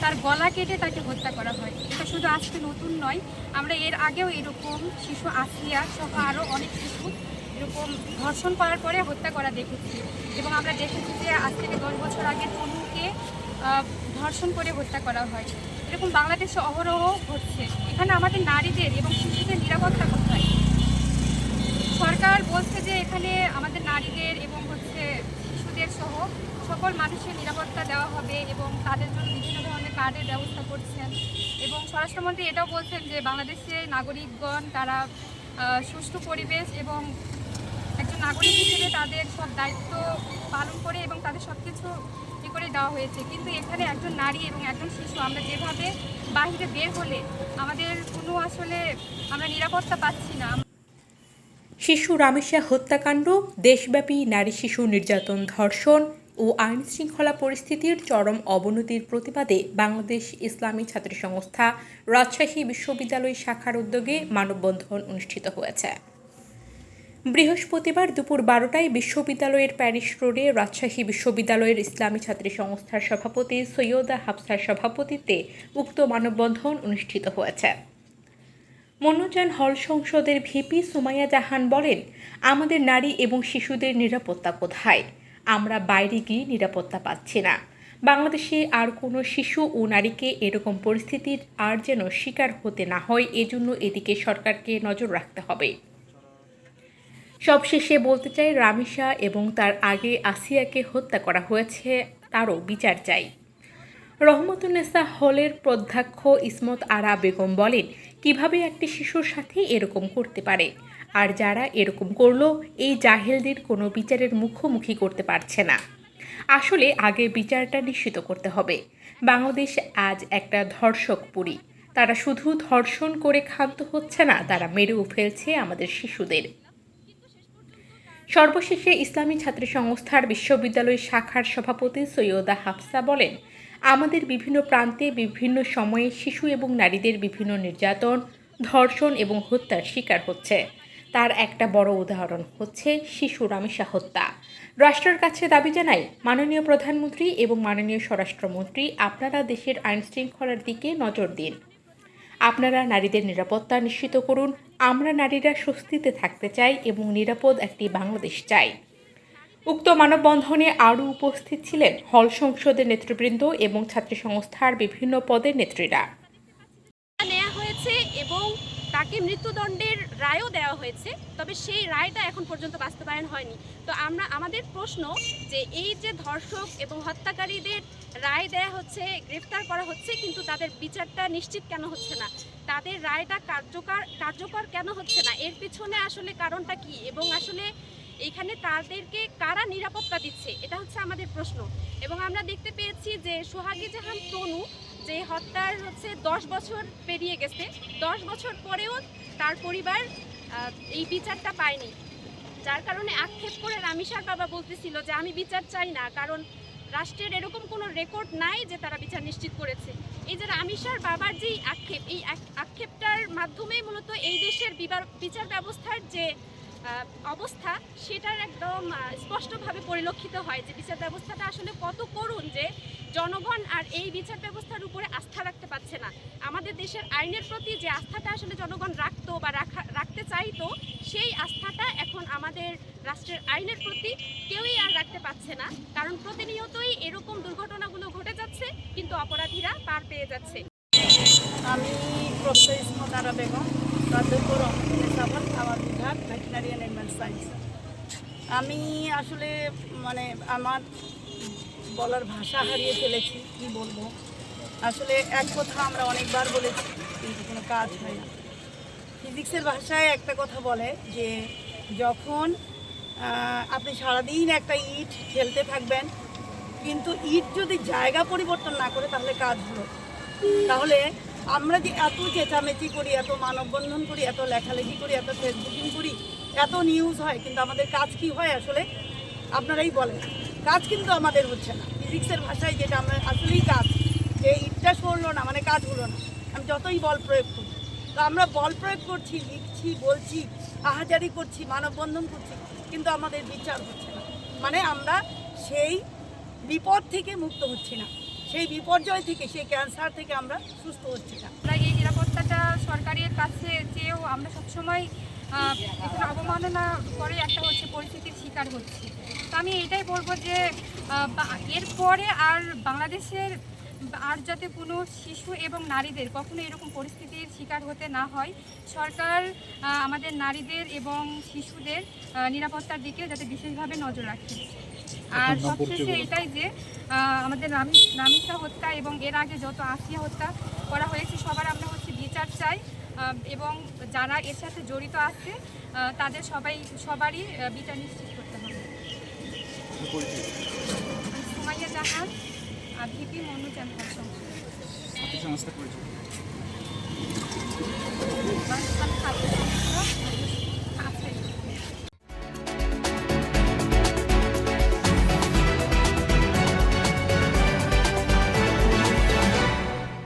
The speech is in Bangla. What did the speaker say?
তার গলা কেটে তাকে হত্যা করা হয়। এটা শুধু আজকে নতুন নয়, আমরা এর আগেও এরকম শিশু আসিয়া সহ আরও অনেক শিশু এরকম ধর্ষণ করার পরে হত্যা করা দেখেছি। এবং আমরা দেখেছি যে আজ থেকে 10 বছর আগে তনুকে ধর্ষণ করে হত্যা করা হয়। এরকম বাংলাদেশে অহরহ ঘটছে। এখানে আমাদের নারীদের এবং শিশুদের নিরাপত্তা কোথায়? সরকার বলছে যে এখানে আমাদের নারীদের এবং শিশুদের সহ সকল মানুষের নিরাপত্তা দেওয়া হবে এবং তাদের জন্য বিভিন্ন ধরনের কার্ডের ব্যবস্থা করছেন। এবং স্বরাষ্ট্রমন্ত্রী এটাও বলছেন যে বাংলাদেশের নাগরিকগণ তারা সুষ্ঠু পরিবেশ এবং একজন নাগরিক হিসেবে তাদের সব দায়িত্ব পালন করে এবং তাদের সব কিছু করে দেওয়া হয়েছে। কিন্তু এখানে একজন নারী এবং একজন শিশু আমরা যেভাবে বাহিরে বের হলে আমাদের কোনো আমরা নিরাপত্তা পাচ্ছি না। শিশু রামেশা হত্যাকাণ্ড, দেশব্যাপী নারী শিশু নির্যাতন, ধর্ষণ ও আইনশৃঙ্খলা পরিস্থিতির চরম অবনতির প্রতিবাদে বাংলাদেশ ইসলামী ছাত্র সংস্থা রাজশাহী বিশ্ববিদ্যালয় শাখার উদ্যোগে মানববন্ধন অনুষ্ঠিত হয়েছে। বৃহস্পতিবার দুপুর 12টায় বিশ্ববিদ্যালয়ের প্যারিস রোডে রাজশাহী বিশ্ববিদ্যালয়ের ইসলামী ছাত্র সংস্থার সভাপতি সৈয়দা হাফসার সভাপতিত্বে উক্ত মানববন্ধন অনুষ্ঠিত হয়েছে। মনোজান হল সংসদের ভিপি সুমাইয়া জাহান বলেন, আমাদের নারী এবং শিশুদের নিরাপত্তা কোথায়? আমরা বাইরে গিয়ে নিরাপত্তা পাচ্ছি না। বাংলাদেশে আর কোনো শিশু ও নারীকে এরকম পরিস্থিতির আর যেন শিকার হতে না হয়, এজন্য এদিকে সরকারকে নজর রাখতে হবে। সবশেষে বলতে চাই, রামিসা এবং তার আগে আসিয়াকে হত্যা করা হয়েছে, তারও বিচার চাই। রহমতুন্নেসা হলের অধ্যক্ষ ইসমত আরা বেগম বলেন, কিভাবে একটি শিশুর সাথে এরকম করতে পারে? আর যারা এরকম করলো, এই জাহেলদের কোনো বিচারের মুখোমুখি করতে পারছে না। আসলে আগে বিচারটা নিশ্চিত করতে হবে। বাংলাদেশ আজ একটা ধর্ষকপুরী। তারা শুধু ধর্ষণ করে ক্ষান্ত হচ্ছে না, তারা মেরেও ফেলছে আমাদের শিশুদের। সর্বশেষে ইসলামী ছাত্র সংস্থার বিশ্ববিদ্যালয় শাখার সভাপতি সৈয়দা হাফসা বলেন, আমাদের বিভিন্ন প্রান্তে বিভিন্ন সময়ে শিশু এবং নারীদের বিভিন্ন নির্যাতন, ধর্ষণ এবং হত্যার শিকার হচ্ছে। তার একটা বড় উদাহরণ হচ্ছে শিশু রামেশা হত্যা। রাষ্ট্রের কাছে দাবি জানাই, মাননীয় প্রধানমন্ত্রী এবং মাননীয় স্বরাষ্ট্রমন্ত্রী, আপনারা দেশের আইনশৃঙ্খলার দিকে নজর দিন। আপনারা নারীদের নিরাপত্তা নিশ্চিত করুন। আমরা নারীরা স্বস্তিতে থাকতে চাই এবং নিরাপদ একটি বাংলাদেশ চাই। উক্ত মানববন্ধনে আরও উপস্থিত ছিলেন হল সংসদের নেতৃবৃন্দ এবং ছাত্র সংস্থার বিভিন্ন পদের নেত্রীরা। নেওয়া হয়েছে এবং তাকে মৃত্যুদণ্ডের রায়ও দেওয়া হয়েছে, তবে সেই রায়টা এখন পর্যন্ত বাস্তবায়ন হয়নি। তো আমাদের প্রশ্ন যে এই যে ধর্ষক এবং হত্যাকারীদের রায় দেয়া হচ্ছে, গ্রেফতার করা হচ্ছে, কিন্তু তাদের বিচারটা নিশ্চিত কেন হচ্ছে না? তাদের রায়টা কার্যকর কেন হচ্ছে না? এর পিছনে আসলে কারণটা কি এবং আসলে এইখানে তাদেরকে কারা নিরাপত্তা দিচ্ছে, এটা হচ্ছে আমাদের প্রশ্ন। এবং আমরা দেখতে পেয়েছি যে সোহাগী জাহান তনু যে হত্যার 10 বছর পেরিয়ে গেছে, 10 বছর পরেও তার পরিবার এই বিচারটা পায়নি, যার কারণে আক্ষেপ করে রামিসার বাবা বলতেছিল যে আমি বিচার চাই না, কারণ রাষ্ট্রের এরকম কোনো রেকর্ড নাই যে তারা বিচার নিশ্চিত করেছে। এই যে রামিসার বাবার যেই আক্ষেপ, এই আক্ষেপটার মাধ্যমেই মূলত এই দেশের বিচার ব্যবস্থার যে অবস্থা সেটার একদম স্পষ্টভাবে পরিলক্ষিত হয় যে বিচার ব্যবস্থাটা আসলে কত করুণ, যে জনগণ আর এই বিচার ব্যবস্থার উপরে আস্থা রাখতে পারছে না। আমাদের দেশের আইনের প্রতি যে আস্থাটা আসলে জনগণ রাখতো বা রাখতে চাইতো, সেই আস্থাটা এখন আমাদের রাষ্ট্রের আইনের প্রতি কেউই আর রাখতে পারছে না, কারণ প্রতিনিয়তই এরকম দুর্ঘটনাগুলো ঘটে যাচ্ছে, কিন্তু অপরাধীরা পার পেয়ে যাচ্ছে। আমি প্রফেসর ইসমত আরা বেগম, অধ্যক্ষ রহমতুন্নেসা হল, আমার বিভাগ ভেটেরিনারি অ্যান্ড অ্যানিম্যাল সায়েন্স। আমি আসলে আমার বলার ভাষা হারিয়ে ফেলেছি, কি বলবো। আসলে এক কথা আমরা অনেকবার বলেছি, কিন্তু কোনো কাজ হয় না। ফিজিক্সের ভাষায় একটা কথা বলে যে যখন আপনি সারাদিন একটা ইট ঠেলতে থাকবেন, কিন্তু ইট যদি জায়গা পরিবর্তন না করে তাহলে কাজ হলো। তাহলে আমরা যে এত চেঁচামেচি করি, এত মানববন্ধন করি, এত লেখালেখি করি, এত ফেসবুকিং করি, এত নিউজ হয়, কিন্তু আমাদের কাজ কি হয় আসলে? আপনারাই বলেন, কাজ কিন্তু আমাদের হচ্ছে না। ফিজিক্সের ভাষায় যেটা আমরা আসলেই কাজ, যে ইটটা সরলো না মানে কাজ হলো না। আমি যতই বল প্রয়োগ করি, তো আমরা বল প্রয়োগ করছি, লিখছি, বলছি, আহাজারি করছি, মানববন্ধন করছি, কিন্তু আমাদের বিচার হচ্ছে না। আমরা সেই বিপদ থেকে মুক্ত হচ্ছি না। সেই বিপর্যয় থেকে, সেই ক্যান্সার থেকে আমরা সুস্থ হচ্ছি না। আমরা এই নিরাপত্তাটা সরকারের কাছে চেয়েও আমরা সবসময় এখানে অবমাননা করে একটা হচ্ছে পরিস্থিতির শিকার হচ্ছি। তো আমি এটাই বলবো যে এরপরে আর বাংলাদেশের আর যাতে কোনো শিশু এবং নারীদের কখনো এরকম পরিস্থিতির শিকার হতে না হয়, সরকার আমাদের নারীদের এবং শিশুদের নিরাপত্তার দিকে যাতে বিশেষভাবে নজর রাখে। আর সবশেষে এটাই যে আমাদের নামিসা হত্যা এবং এর আগে যত আসিয়া হত্যা করা হয়েছে সবার আমরা হচ্ছে বিচার চাই, এবং যারা এর সাথে জড়িত আছে তাদের সবারই বিচার নিশ্চিত করতে হবে। সুমাইয়া জাহান, ভিপি মনু চ্যাম্পার সংস্থা।